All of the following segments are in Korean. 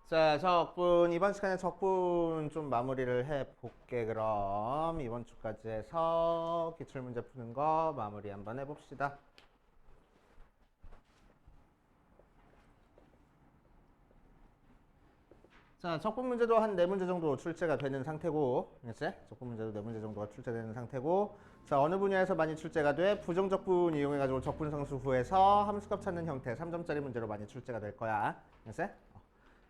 자, 적분. 이번 시간에 적분 좀 마무리를 해볼게. 그럼 이번 주까지 해서 기출문제 푸는 거 마무리 한번 해봅시다. 자, 적분 문제도 한 4문제 정도 출제가 되는 상태고, 알겠지? 적분 문제도 4문제 정도가 출제되는 상태고, 자, 어느 분야에서 많이 출제가 돼? 부정적분 이용해가지고 적분상수 구해서 함수값 찾는 형태 3점짜리 문제로 많이 출제가 될 거야. 알겠지?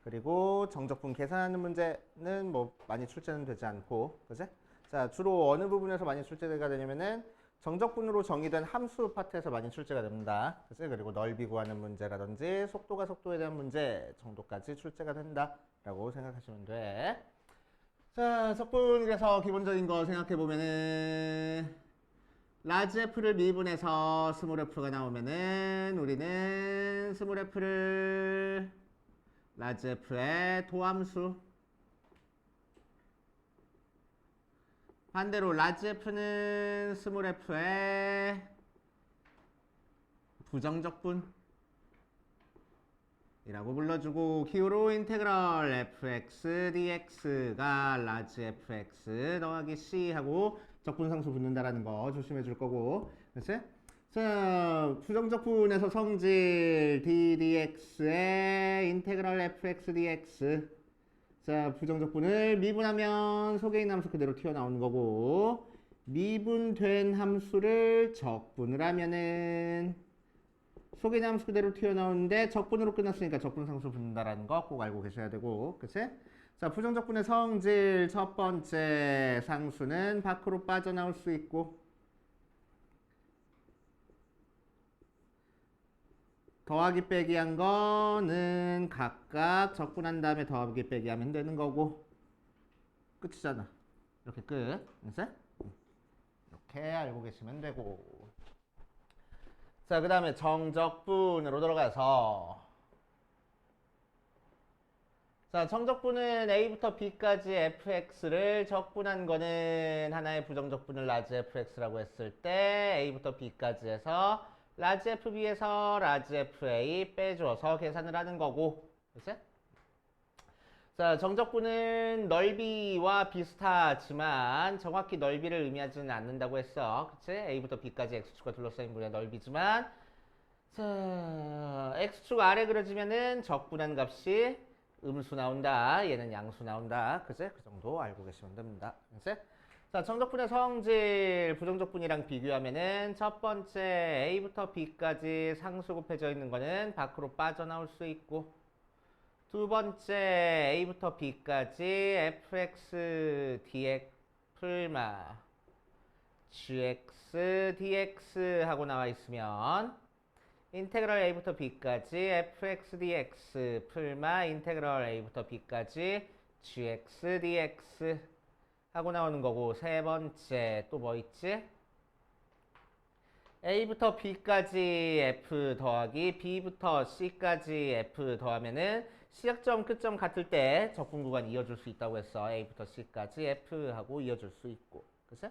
그리고 정적분 계산하는 문제는 뭐 많이 출제는 되지 않고, 그지? 자, 주로 어느 부분에서 많이 출제가 되냐면은 정적분으로 정의된 함수 파트에서 많이 출제가 됩니다. 그지? 그리고 넓이 구하는 문제라든지 속도가 속도에 대한 문제 정도까지 출제가 된다라고 생각하시면 돼. 자, 적분 그래서 기본적인 거 생각해 보면은 라지 F를 미분해서 스몰 F가 나오면은 우리는 스몰 F를 라지 F의 도함수, 반대로 라지 F는 스몰 F의 부정적분 이라고 불러주고, 기호로 인테그럴 fx dx가 라지 fx 더하기 c 하고 적분상수 붙는다라는 거 조심해 줄 거고, 그치? 자, 부정적분에서 성질 ddx의 인테그럴 fx dx. 자, 부정적분을 미분하면 속에 있는 함수 그대로 튀어나오는 거고, 미분된 함수를 적분을 하면은 속에 있는 함수 그대로 튀어나오는데 적분으로 끝났으니까 적분상수 붙는다라는 거 꼭 알고 계셔야 되고, 그치? 자, 부정적분의 성질 첫 번째 상수는 밖으로 빠져나올 수 있고, 더하기 빼기 한 거는 각각 적분한 다음에 더하기 빼기 하면 되는 거고, 끝이잖아. 이렇게 끝. 그치? 이렇게 알고 계시면 되고. 자, 그 다음에 정적분으로 들어가서, 자, 정적분은 A부터 B까지 fx를 적분한 거는 하나의 부정적분을 라지 fx라고 했을 때 A부터 B까지 해서 라지 fb에서 라지 fa 빼줘서 계산을 하는 거고, 그치? 자, 정적분은 넓이와 비슷하지만 정확히 넓이를 의미하지는 않는다고 했어. 그치? A부터 B까지 x축과 둘러싸인 분야의 넓이지만, 자, x축 아래 그려지면은 적분한 값이 음수 나온다. 얘는 양수 나온다. 그치? 그 정도 알고 계시면 됩니다. 그치? 자, 정적분의 성질 부정적분이랑 비교하면은 첫 번째 A부터 B까지 상수 곱해져 있는 거는 밖으로 빠져나올 수 있고, 두 번째 A부터 B까지 fx dx 풀마 gx dx 하고 나와 있으면 인테그럴 A부터 B까지 fx dx 풀마 인테그럴 A부터 B까지 gx dx 하고 나오는 거고, 세 번째 또 뭐 있지? A부터 B까지 F 더하기 B부터 C까지 F 더하면은 시작점 끝점 같을 때 적분 구간 이어줄 수 있다고 했어. A부터 C까지 F 하고 이어줄 수 있고, 그치?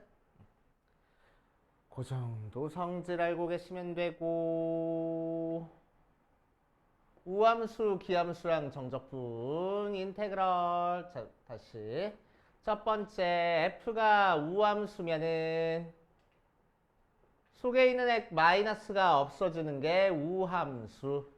그 정도 성질 알고 계시면 되고, 우함수, 기함수랑 정적분, 인테그럴. 자, 다시 첫 번째 F가 우함수면은 속에 있는 마이너스가 없어지는 게 우함수.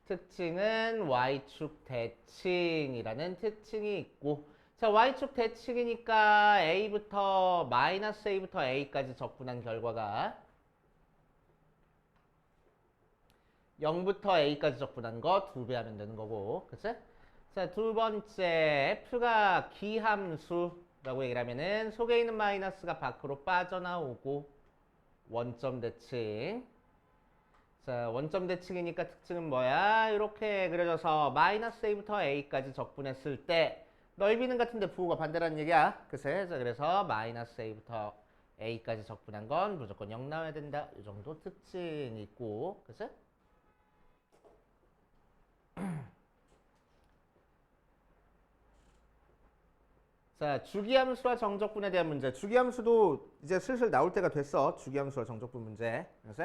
특징은 y축 대칭이라는 특징이 있고, 자, y축 대칭이니까 a부터 마이너스 a부터 a까지 적분한 결과가 0부터 a까지 적분한 거 2배 하면 되는 거고, 그치? 자, 두 번째 f가 기함수라고 얘기를 하면은 속에 있는 마이너스가 밖으로 빠져나오고, 원점 대칭. 자, 원점 대칭이니까 특징은 뭐야? 이렇게 그려져서 마이너스 a부터 a까지 적분했을 때 넓이는 같은데 부호가 반대라는 얘기야. 그치? 자, 그래서 마이너스 a부터 a까지 적분한 건 무조건 0 나와야 된다. 이 정도 특징이 있고, 그치? 자, 주기함수와 정적분에 대한 문제. 주기함수도 이제 슬슬 나올 때가 됐어. 주기함수와 정적분 문제. 그치?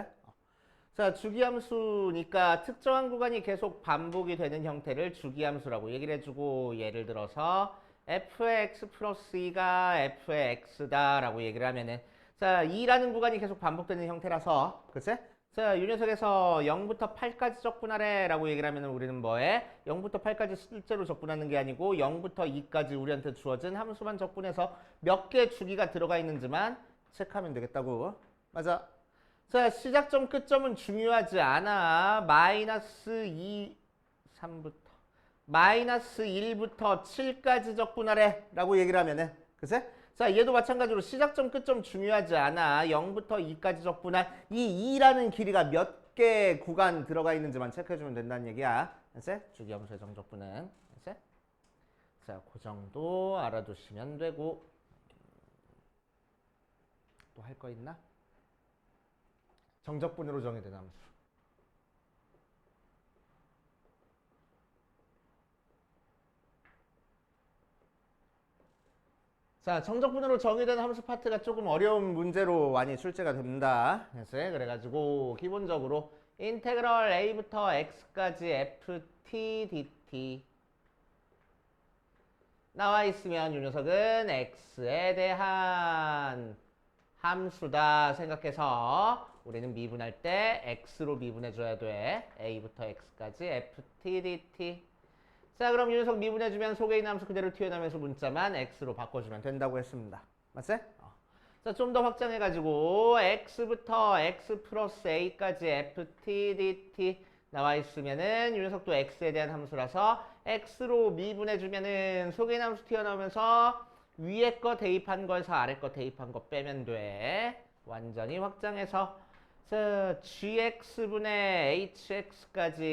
자, 주기함수니까 특정한 구간이 계속 반복이 되는 형태를 주기함수라고 얘기를 해주고, 예를 들어서 f의 x 플러스 2가 f의 x다라고 얘기를 하면은, 자, 2라는 구간이 계속 반복되는 형태라서, 그치? 자, 이 녀석에서 0부터 8까지 적분하래 라고 얘기를 하면 우리는 뭐해? 0부터 8까지 실제로 적분하는 게 아니고 0부터 2까지 우리한테 주어진 함수만 적분해서 몇 개 주기가 들어가 있는지만 체크하면 되겠다고. 맞아. 자, 시작점 끝점은 중요하지 않아. 마이너스 2, 3부터 마이너스 1부터 7까지 적분하래 라고 얘기를 하면은, 그치? 자, 얘도 마찬가지로 시작점 끝점 중요하지 않아. 0부터 2까지 적분한 이 2라는 길이가 몇 개 구간 들어가 있는지만 체크해주면 된다는 얘기야. 그치? 주기함수의 정적분은. 그치? 자, 그 정도 알아두시면 되고. 또 할 거 있나? 정적분으로 정의된 함수. 자, 정적분으로 정의된 함수 파트가 조금 어려운 문제로 많이 출제가 됩니다. 그래가지고 기본적으로 인테그럴 a부터 x까지 ft dt 나와 있으면 이 녀석은 x에 대한 함수다 생각해서 우리는 미분할 때 x로 미분해줘야 돼. a부터 x까지 ft dt. 자, 그럼 이 녀석 미분해주면 속에 있는 함수 그대로 튀어나오면서 문자만 x로 바꿔주면 된다고 했습니다. 맞지? 자, 좀 더 확장해가지고 x부터 x 플러스 a까지 ft dt 나와 있으면은 이 녀석도 x에 대한 함수라서 x로 미분해주면은 속에 있는 함수 튀어나오면서 위에 거 대입한 거에서 아래 거 대입한 거 빼면 돼. 완전히 확장해서 자, gx분의 hx까지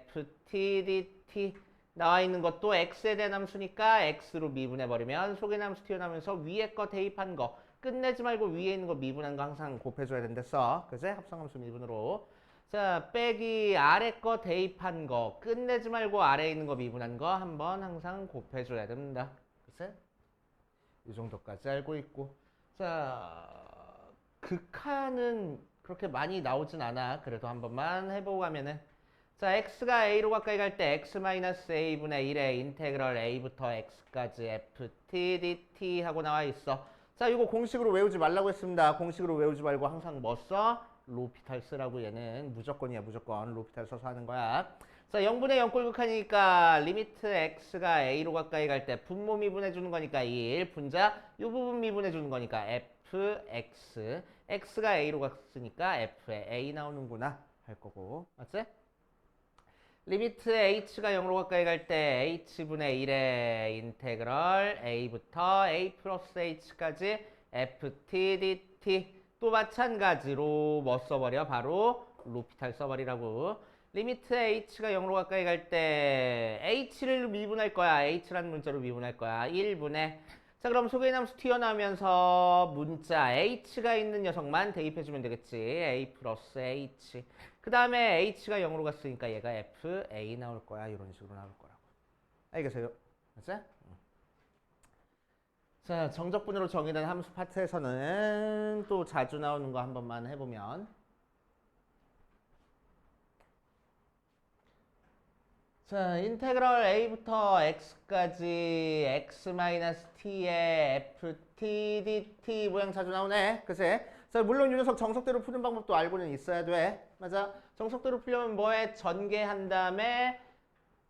ft dt 나와 있는 것도 x에 대한 함수니까 x로 미분해버리면 속에 있는 함수 튀어나오면서 위에 거 대입한 거 끝내지 말고 위에 있는 거 미분한 거 항상 곱해줘야 된댔어. 그치? 합성함수 미분으로. 자, 빼기 아래 거 대입한 거 끝내지 말고 아래에 있는 거 미분한 거 한번 항상 곱해줘야 됩니다. 그치? 이 정도까지 알고 있고. 자, 극한은 그렇게 많이 나오진 않아. 그래도 한 번만 해보고 가면은. 자, x가 a로 가까이 갈 때 x-a분의 1의 인테그럴 a부터 x까지 ft dt 하고 나와 있어. 자, 이거 공식으로 외우지 말라고 했습니다. 공식으로 외우지 말고 항상 뭐 써? 로피탈 쓰라고. 얘는 무조건이야, 무조건. 로피탈 써서 하는 거야. 자, 0분의 0꼴 극한이니까 리미트 x가 a로 가까이 갈 때 분모 미분해 주는 거니까 1, 분자 이 부분 미분해 주는 거니까 fx. x가 a로 갔으니까 f에 a 나오는구나 할 거고. 맞지? 리미트 h가 0으로 가까이 갈 때 h분의 1의 인테그럴 a부터 a 플러스 h까지 ft dt 또 마찬가지로 뭐 써버려? 바로 로피탈 써버리라고. 리미트 h가 0으로 가까이 갈 때 h를 미분할 거야. h라는 문자로 미분할 거야. 1분의 자, 그럼 속에 있는 함수 튀어나오면서 문자 h가 있는 녀석만 대입해주면 되겠지. a 플러스 h. 그 다음에 h가 0으로 갔으니까 얘가 f, a 나올 거야. 이런 식으로 나올 거라고. 알겠어요? 맞지? 자, 정적분으로 정의된 함수 파트에서는 또 자주 나오는 거 한 번만 해보면. 자, 인테그럴 a부터 x까지 x-t의 ft dt 모양 자주 나오네. 그치? 자, 물론 이 녀석 정석대로 푸는 방법도 알고는 있어야 돼. 맞아? 정석대로 풀려면 뭐해? 전개한 다음에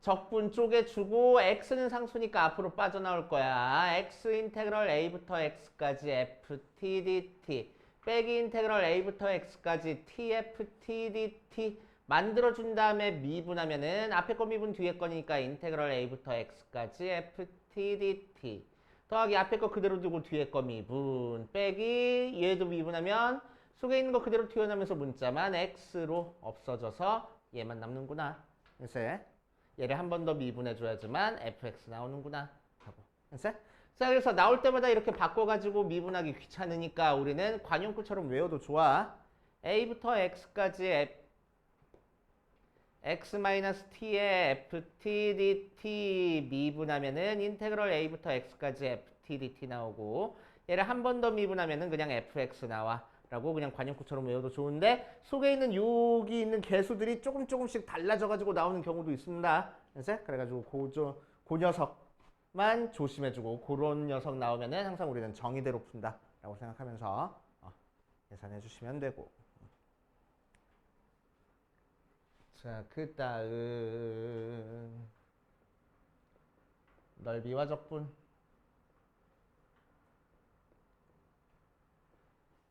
적분 쪼개주고 x는 상수니까 앞으로 빠져나올 거야. x 인테그럴 a부터 x까지 ft dt 빼기 인테그럴 a부터 x까지 tft dt 만들어준 다음에 미분하면은 앞에 거 미분 뒤에 거니까 인테그럴 a부터 x까지 ft dt 더하기 앞에 거 그대로 두고 뒤에 거 미분 빼기 얘도 미분하면 속에 있는 거 그대로 튀어나오면서 문자만 x로 없어져서 얘만 남는구나. 그래서 얘를 한 번 더 미분해줘야지만 fx 나오는구나 하고. 그래서 자, 그래서 나올 때마다 이렇게 바꿔가지고 미분하기 귀찮으니까 우리는 관용구처럼 외워도 좋아. a부터 x까지 x-t의 ft dt 미분하면은 인테그럴 a부터 x까지 ft dt 나오고 얘를 한 번 더 미분하면은 그냥 fx 나와 라고 그냥 관용구처럼 외워도 좋은데 속에 있는 여기 있는 개수들이 조금씩 달라져가지고 나오는 경우도 있습니다. 그래가지고 그 녀석만 조심해주고 그런 녀석 나오면은 항상 우리는 정의대로 푼다 라고 생각하면서 계산해 주시면 되고. 자, 그 다음 넓이와 적분.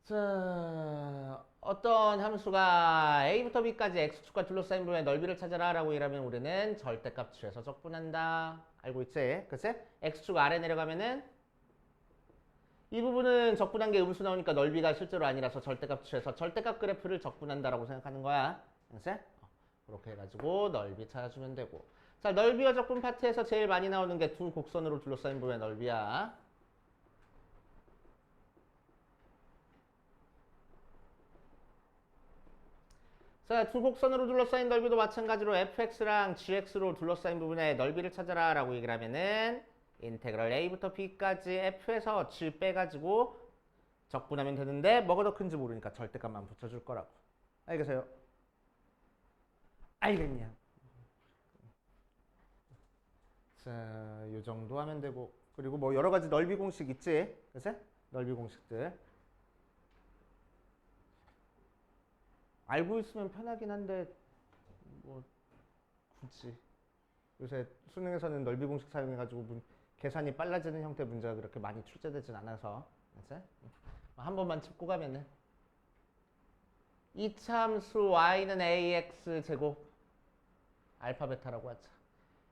자, 어떤 함수가 a부터 b까지 x축과 둘러싸인 부분의 넓이를 찾아라 라고 이러면 우리는 절대값 취해서 적분한다. 알고 있지? 그치? x축 아래 내려가면은 이 부분은 적분한 게 음수 나오니까 넓이가 실제로 아니라서 절대값 취해서 절대값 그래프를 적분한다라고 생각하는 거야. 그치? 그렇게 해가지고 넓이 찾아주면 되고. 자, 넓이와 적분 파트에서 제일 많이 나오는 게 두 곡선으로 둘러싸인 부분의 넓이야. 자, 두 곡선으로 둘러싸인 넓이도 마찬가지로 fx랑 gx로 둘러싸인 부분의 넓이를 찾아라 라고 얘기를 하면은 인테그럴 a부터 b까지 f에서 g 빼가지고 적분하면 되는데 뭐가 더 큰지 모르니까 절대값만 붙여줄 거라고. 알겠어요? 알겠냐? 자, 요 정도 하면 되고. 그리고 뭐 여러 가지 넓이 공식 있지? 그치? 넓이 공식들. 알고 있으면 편하긴 한데 뭐 굳이 요새 수능에서는 넓이 공식 사용해가지고 계산이 빨라지는 형태의 문제가 그렇게 많이 출제되진 않아서 그치? 한 번만 짚고 가면은 이차함수 y는 ax 제곱 알파 베타라고 하자.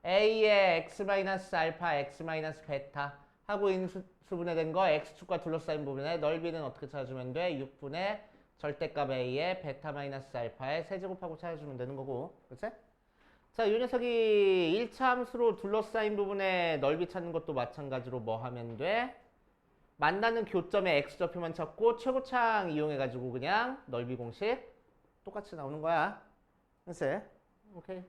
a의 x 마이너스 알파 x 마이너스 베타 하고 인수분해된 거 x축과 둘러싸인 부분의 넓이는 어떻게 찾아주면 돼? 6분의 절대값 a의 베타 마이너스 알파의 세제곱하고 찾아주면 되는 거고. 그치? 자, 이 녀석이 1차 함수로 둘러싸인 부분의 넓이 찾는 것도 마찬가지로 뭐 하면 돼? 만나는 교점의 x좌표만 찾고 최고창 이용해가지고 그냥 넓이 공식 똑같이 나오는 거야. 그치? 오케이.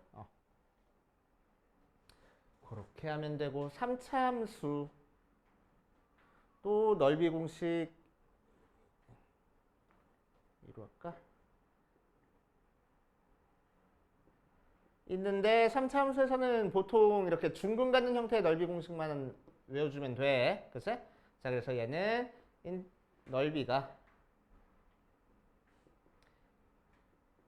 그렇게 하면 되고 3차 함수 또 넓이 공식 이로 할까? 있는데 3차 함수에서는 보통 이렇게 중근 갖는 형태의 넓이 공식만 외워주면 돼. 그치? 자, 그래서 얘는 넓이가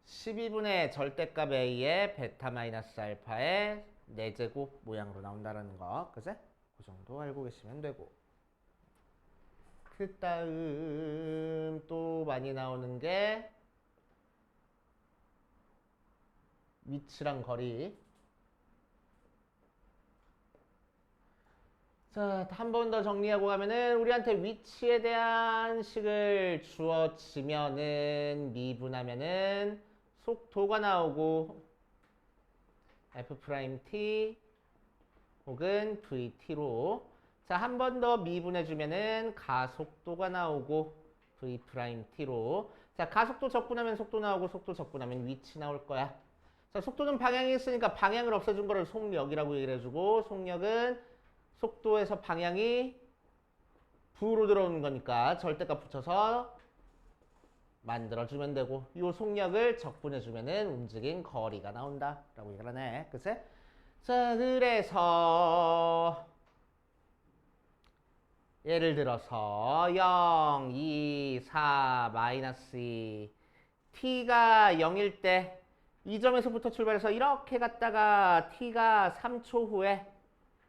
12분의 절대값 a의 베타 마이너스 알파의 4제곱 모양으로 나온다는 거. 그치? 그 정도 알고 계시면 되고. 그 다음 또 많이 나오는 게 위치랑 거리. 자, 한 번 더 정리하고 가면은 우리한테 위치에 대한 식을 주어지면은 미분하면은 속도가 나오고 f't 혹은 vt로 자, 한 번 더 미분해주면은 가속도가 나오고 v't로 자, 가속도 적분하면 속도 나오고 속도 적분하면 위치 나올 거야. 자, 속도는 방향이 있으니까 방향을 없애준 거를 속력이라고 얘기를 해주고 속력은 속도에서 방향이 부로 들어오는 거니까 절대값 붙여서 만들어주면 되고 이 속력을 적분해주면은 움직인 거리가 나온다 라고 얘기를 하네. 그치? 자, 그래서 예를 들어서 0, 2, 4, 마이너스 2 t가 0일 때 이 점에서부터 출발해서 이렇게 갔다가 t가 3초 후에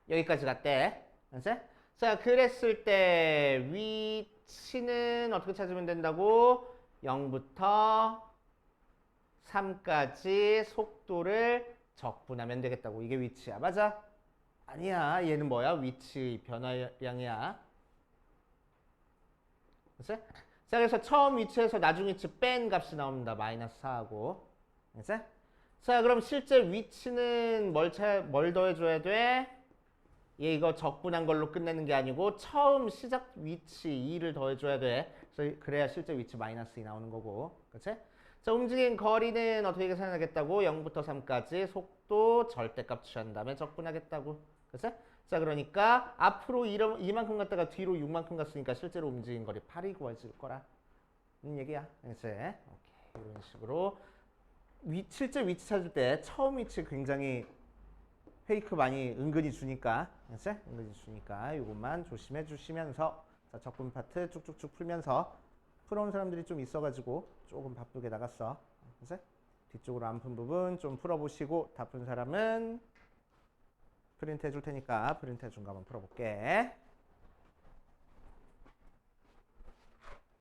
여기까지 갔대. 그치? 자, 그랬을 때 위치는 어떻게 찾으면 된다고? 0부터 3까지 속도를 적분하면 되겠다고. 이게 위치야. 맞아? 아니야. 얘는 뭐야? 위치 변화량이야. 그치? 자, 그래서 처음 위치에서 나중 위치 뺀 값이 나옵니다. 마이너스 4하고. 그치? 자, 그럼 실제 위치는 뭘 더해줘야 돼? 얘 이거 적분한 걸로 끝내는 게 아니고 처음 시작 위치 2를 더해줘야 돼. 그래서 그래야 실제 위치 마이너스 2 나오는 거고. 그치? 자, 움직인 거리는 어떻게 계산하겠다고? 0부터 3까지 속도 절대값 취한 다음에 적분하겠다고. 그치? 자, 그러니까 앞으로 이만큼 갔다가 뒤로 6만큼 갔으니까 실제로 움직인 거리 8이 구해질 거라. 얘기야. 그치? 오케이. 이런 식으로 실제 위치 찾을 때 처음 위치 굉장히 페이크 많이 은근히 주니까, 그치? 은근히 주니까 이것만 조심해 주시면서 자, 적분 파트 쭉쭉쭉 풀면서 풀어온 사람들이 좀 있어가지고 조금 바쁘게 나갔어. 그치? 뒤쪽으로 안 푼 부분 좀 풀어보시고 다 푼 사람은 프린트 해줄 테니까 프린트 해준 거 한번 풀어볼게.